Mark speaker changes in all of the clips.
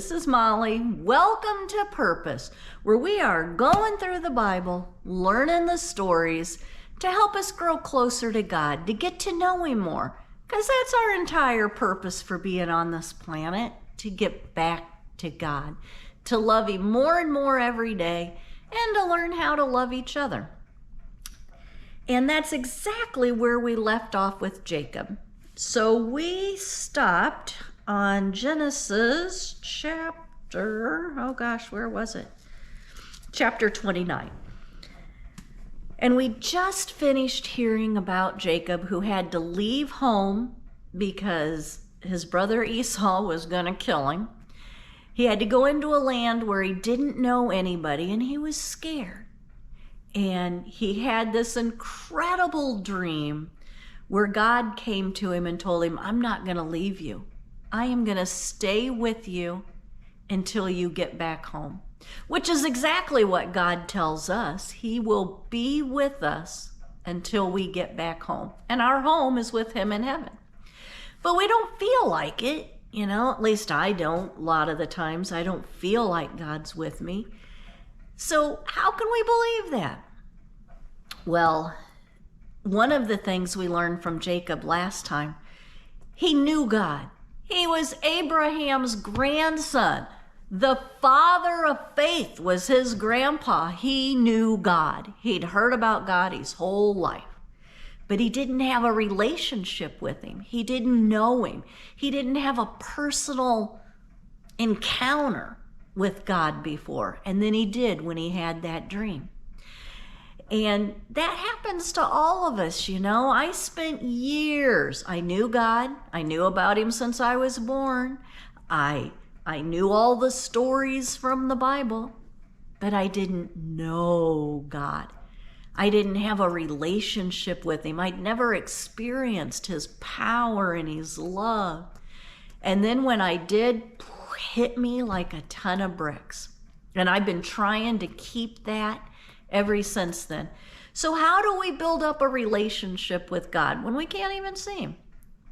Speaker 1: This is Molly. Welcome to Purpose, where we are going through the Bible, learning the stories to help us grow closer to God, to get to know Him more, because that's our entire purpose for being on this planet, to get back to God, to love Him more and more every day, and to learn how to love each other. And that's exactly where we left off with Jacob. So we stopped on Genesis chapter, where was it? Chapter 29. And we just finished hearing about Jacob, who had to leave home because his brother Esau was going to kill him. He had to go into a land where he didn't know anybody, and he was scared. And he had this incredible dream where God came to him and told him, I'm not going to leave you. I am going to stay with you until you get back home, which is exactly what God tells us. He will be with us until we get back home. And our home is with Him in heaven. But we don't feel like it, at least I don't. A lot of the times I don't feel like God's with me. So how can we believe that? Well, one of the things we learned from Jacob last time, he knew God. He was Abraham's grandson. The father of faith was his grandpa. He knew God. He'd heard about God his whole life. But he didn't have a relationship with Him. He didn't know Him. He didn't have a personal encounter with God before. And then he did when he had that dream. And that happens to all of us, I spent years, I knew God. I knew about Him since I was born. I knew all the stories from the Bible, but I didn't know God. I didn't have a relationship with Him. I'd never experienced His power and His love. And then when I did, hit me like a ton of bricks. And I've been trying to keep that ever since then. So how do we build up a relationship with God when we can't even see Him?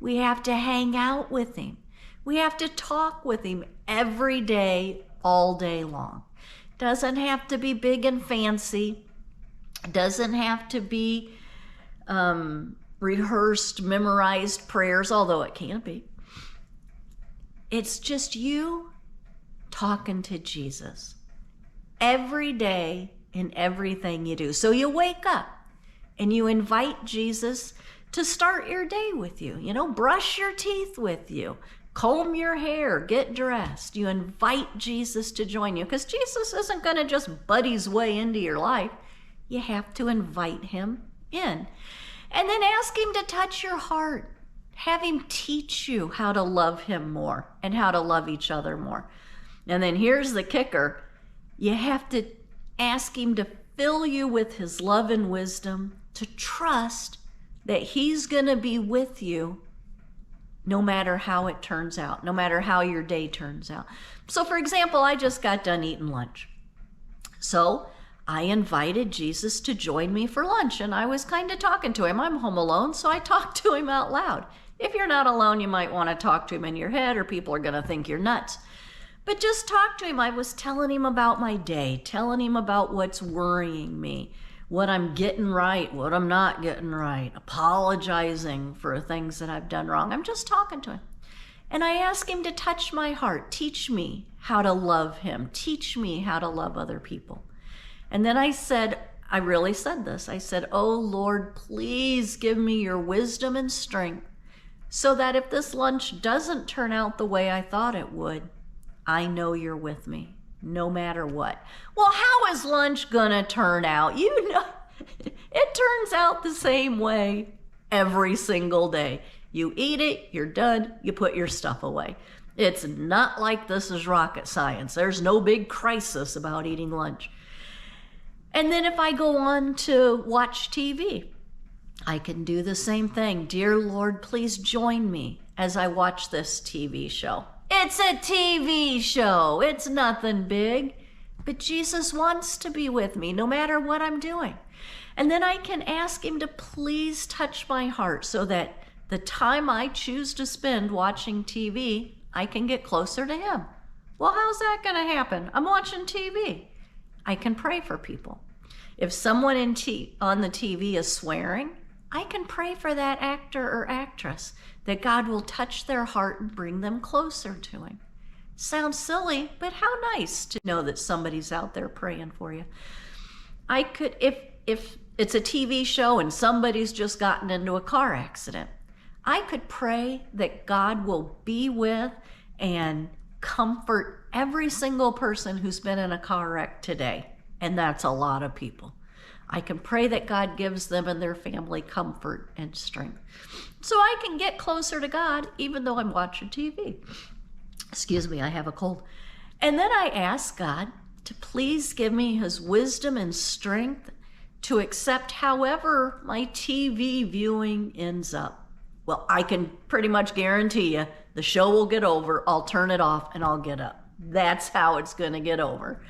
Speaker 1: We have to hang out with Him. We have to talk with Him every day, all day long. Doesn't have to be big and fancy. Doesn't have to be rehearsed, memorized prayers, although it can be. It's just you talking to Jesus every day in everything you do. So you wake up and you invite Jesus to start your day with you. Brush your teeth with you, comb your hair, get dressed. You invite Jesus to join you, because Jesus isn't going to just butt His way into your life. You have to invite Him in. And then ask Him to touch your heart. Have Him teach you how to love Him more and how to love each other more. And then here's the kicker. You have to ask Him to fill you with His love and wisdom, to trust that He's going to be with you no matter how it turns out, no matter how your day turns out. So for example, I just got done eating lunch. So I invited Jesus to join me for lunch, and I was kind of talking to Him. I'm home alone, so I talked to Him out loud. If you're not alone, you might want to talk to Him in your head, or people are going to think you're nuts. But just talk to Him. I was telling Him about my day, telling Him about what's worrying me, what I'm getting right, what I'm not getting right, apologizing for things that I've done wrong. I'm just talking to Him. And I ask Him to touch my heart. Teach me how to love Him. Teach me how to love other people. And then I really said this. I said, oh Lord, please give me your wisdom and strength so that if this lunch doesn't turn out the way I thought it would, I know you're with me, no matter what. Well, how is lunch gonna turn out? It turns out the same way every single day. You eat it, you're done, you put your stuff away. It's not like this is rocket science. There's no big crisis about eating lunch. And then if I go on to watch TV, I can do the same thing. Dear Lord, please join me as I watch this TV show. It's a TV show. It's nothing big. But Jesus wants to be with me no matter what I'm doing. And then I can ask Him to please touch my heart so that the time I choose to spend watching TV, I can get closer to Him. Well, how's that going to happen? I'm watching TV. I can pray for people. If someone on the TV is swearing, I can pray for that actor or actress, that God will touch their heart and bring them closer to him. Sounds silly, but how nice to know that somebody's out there praying for you. I could, if it's a TV show and somebody's just gotten into a car accident, I could pray that God will be with and comfort every single person who's been in a car wreck today. And that's a lot of people. I can pray that God gives them and their family comfort and strength. So I can get closer to God even though I'm watching TV. Excuse me, I have a cold. And then I ask God to please give me his wisdom and strength to accept however my TV viewing ends up. Well, I can pretty much guarantee you the show will get over, I'll turn it off, and I'll get up. That's how it's going to get over.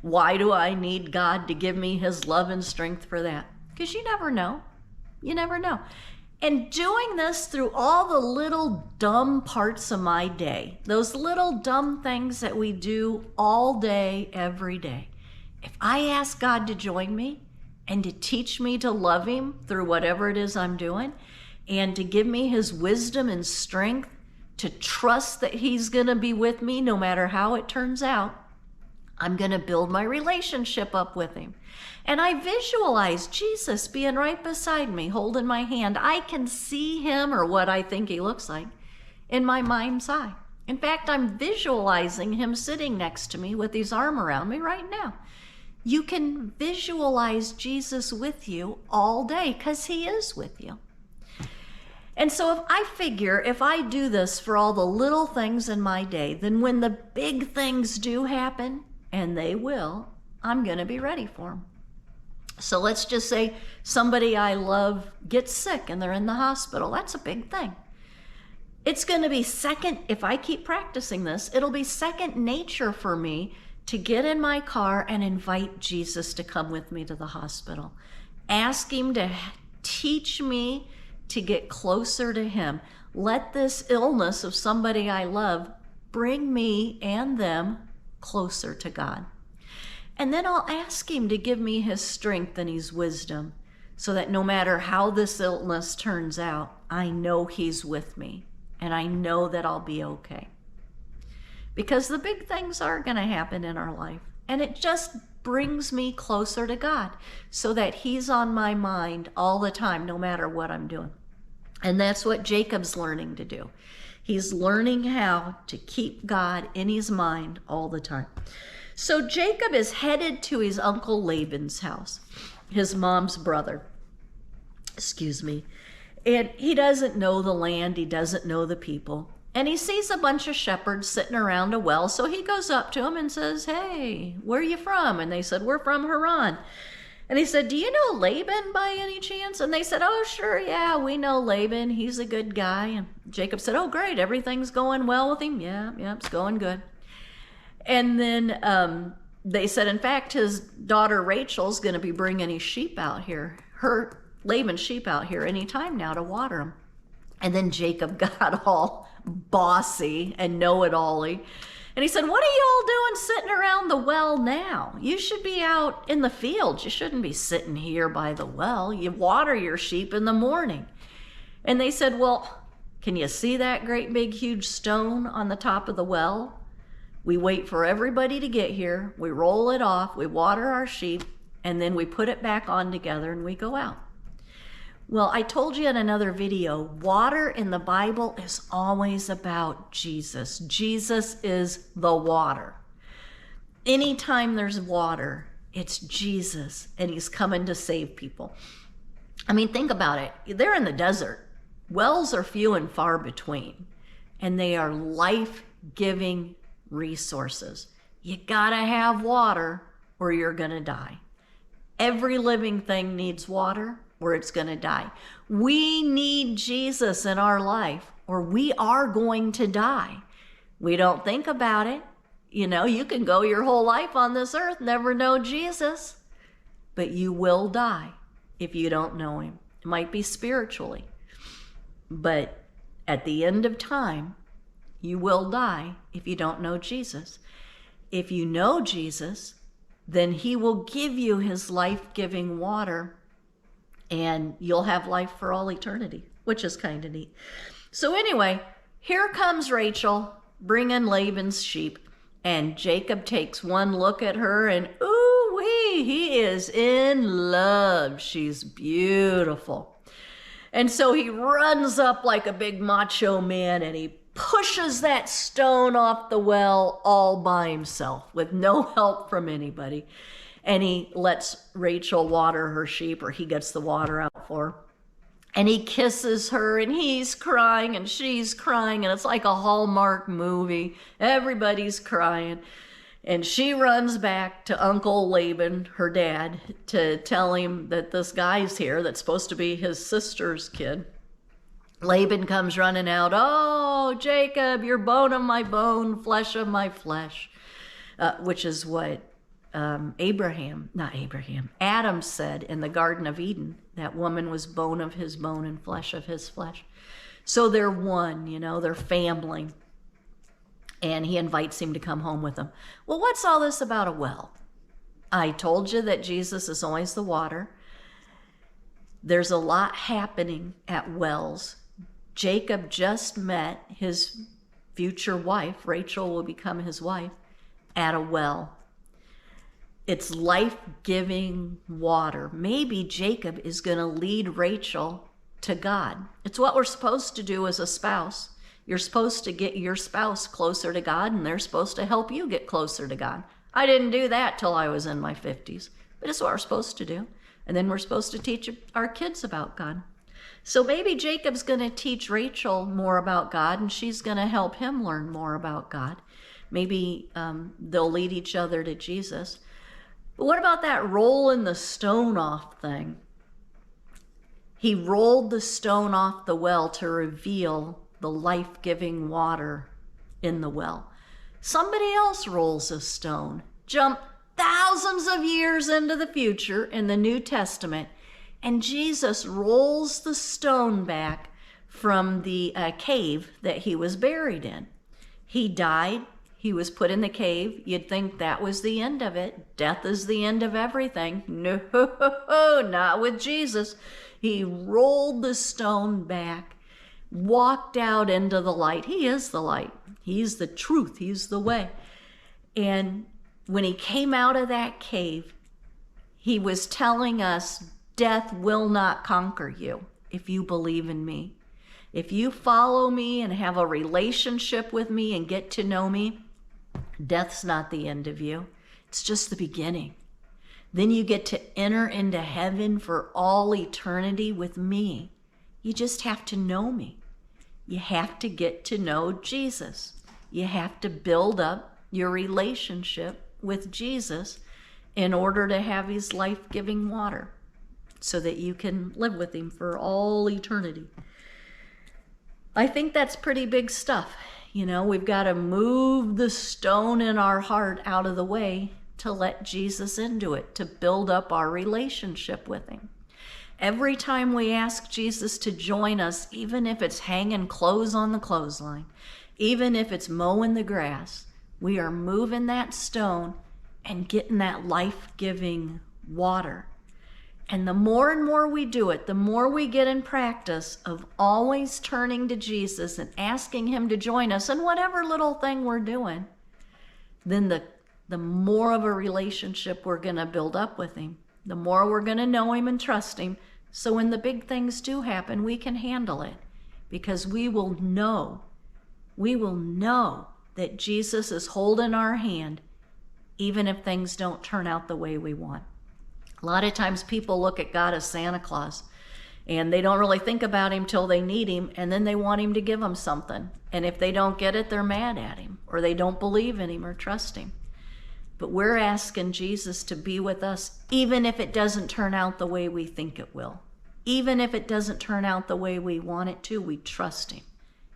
Speaker 1: Why do I need God to give me his love and strength for that? Because you never know. You never know. And doing this through all the little dumb parts of my day, those little dumb things that we do all day, every day. If I ask God to join me and to teach me to love him through whatever it is I'm doing, and to give me his wisdom and strength to trust that he's going to be with me no matter how it turns out, I'm going to build my relationship up with him. And I visualize Jesus being right beside me, holding my hand. I can see him, or what I think he looks like, in my mind's eye. In fact, I'm visualizing him sitting next to me with his arm around me right now. You can visualize Jesus with you all day because he is with you. And so if I do this for all the little things in my day, then when the big things do happen, and they will, I'm going to be ready for them. So let's just say somebody I love gets sick and they're in the hospital. That's a big thing. It's going to be if I keep practicing this, it'll be second nature for me to get in my car and invite Jesus to come with me to the hospital. Ask him to teach me to get closer to him. Let this illness of somebody I love bring me and them closer to God. And then I'll ask him to give me his strength and his wisdom so that no matter how this illness turns out, I know he's with me and I know that I'll be okay. Because the big things are going to happen in our life, and it just brings me closer to God so that he's on my mind all the time, no matter what I'm doing. And that's what Jacob's learning to do. He's learning how to keep God in his mind all the time. So Jacob is headed to his uncle Laban's house, his mom's brother. And he doesn't know the land. He doesn't know the people. And he sees a bunch of shepherds sitting around a well. So he goes up to them and says, "Hey, where are you from?" And they said, "We're from Haran." And he said, "Do you know Laban by any chance?" And they said, "Oh, sure, yeah, we know Laban. He's a good guy." And Jacob said, "Oh, great, everything's going well with him?" Yeah, it's going good. And then they said, in fact, his daughter Rachel's going to be bringing his sheep out here, Laban's sheep out here any time now to water them. And then Jacob got all bossy and know-it-all-y. And he said, "What are you all doing sitting around the well now? You should be out in the fields. You shouldn't be sitting here by the well. You water your sheep in the morning." And they said, "Well, can you see that great big huge stone on the top of the well? We wait for everybody to get here. We roll it off. We water our sheep. And then we put it back on together and we go out." Well, I told you in another video, water in the Bible is always about Jesus. Jesus is the water. Anytime there's water, it's Jesus, and he's coming to save people. I mean, think about it. They're in the desert. Wells are few and far between, and they are life-giving resources. You gotta have water or you're gonna die. Every living thing needs water or it's going to die. We need Jesus in our life or we are going to die. We don't think about it. You know, you can go your whole life on this earth, never know Jesus, but you will die if you don't know him. It might be spiritually, but at the end of time, You will die if you don't know Jesus. If you know Jesus, then he will give you his life-giving water, and you'll have life for all eternity, which is kind of neat. So anyway, here comes Rachel bringing Laban's sheep, and Jacob takes one look at her, and ooh-wee, he is in love. She's beautiful. And so he runs up like a big macho man, and he pushes that stone off the well all by himself with no help from anybody. And he lets Rachel water her sheep, or he gets the water out for her. And he kisses her, and he's crying, and she's crying, and it's like a Hallmark movie. Everybody's crying. And she runs back to Uncle Laban, her dad, to tell him that this guy's here that's supposed to be his sister's kid. Laban comes running out. Oh, Jacob, you're bone of my bone, flesh of my flesh, which is what Adam said in the Garden of Eden. That woman was bone of his bone and flesh of his flesh. So they're one, they're family. And he invites him to come home with him. Well, what's all this about a well? I told you that Jesus is always the water. There's a lot happening at wells. Jacob just met his future wife. Rachel will become his wife at a well. It's life-giving water. Maybe Jacob is going to lead Rachel to God. It's what we're supposed to do as a spouse. You're supposed to get your spouse closer to God, and they're supposed to help you get closer to God. I didn't do that till I was in my 50s, but it's what we're supposed to do. And then we're supposed to teach our kids about God. So maybe Jacob's going to teach Rachel more about God, and she's going to help him learn more about God. Maybe they'll lead each other to Jesus. But what about that rolling the stone off thing? He rolled the stone off the well to reveal the life-giving water in the well. Somebody else rolls a stone. Jump thousands of years into the future in the New Testament, and Jesus rolls the stone back from the cave that he was buried in. He died. He was put in the cave. You'd think that was the end of it. Death is the end of everything. No, not with Jesus. He rolled the stone back, walked out into the light. He is the light. He's the truth. He's the way. And when he came out of that cave, he was telling us, death will not conquer you if you believe in me. If you follow me and have a relationship with me and get to know me, death's not the end of you. It's just the beginning. Then you get to enter into heaven for all eternity with me. You just have to know me. You have to get to know Jesus. You have to build up your relationship with Jesus in order to have his life-giving water so that you can live with him for all eternity. I think that's pretty big stuff. We've got to move the stone in our heart out of the way to let Jesus into it, to build up our relationship with him. Every time we ask Jesus to join us, even if it's hanging clothes on the clothesline, even if it's mowing the grass, we are moving that stone and getting that life-giving water. And the more and more we do it, the more we get in practice of always turning to Jesus and asking him to join us in whatever little thing we're doing, then the more of a relationship we're going to build up with him, the more we're going to know him and trust him. So when the big things do happen, we can handle it because we will know that Jesus is holding our hand even if things don't turn out the way we want. A lot of times people look at God as Santa Claus and they don't really think about him till they need him, and then they want him to give them something. And if they don't get it, they're mad at him, or they don't believe in him or trust him. But we're asking Jesus to be with us even if it doesn't turn out the way we think it will. Even if it doesn't turn out the way we want it to, we trust him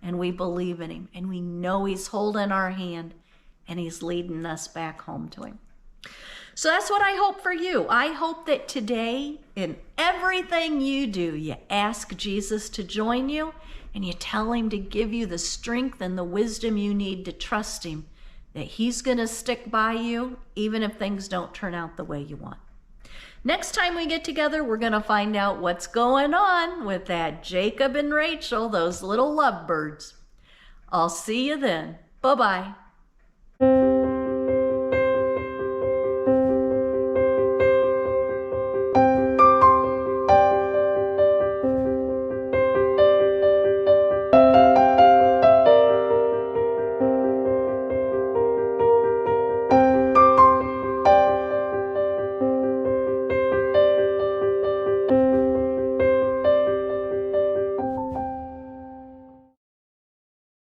Speaker 1: and we believe in him and we know he's holding our hand and he's leading us back home to him. So that's what I hope for you. I hope that today, in everything you do, you ask Jesus to join you and you tell him to give you the strength and the wisdom you need to trust him, that he's going to stick by you even if things don't turn out the way you want. Next time we get together, we're going to find out what's going on with that Jacob and Rachel, those little lovebirds. I'll see you then. Bye-bye.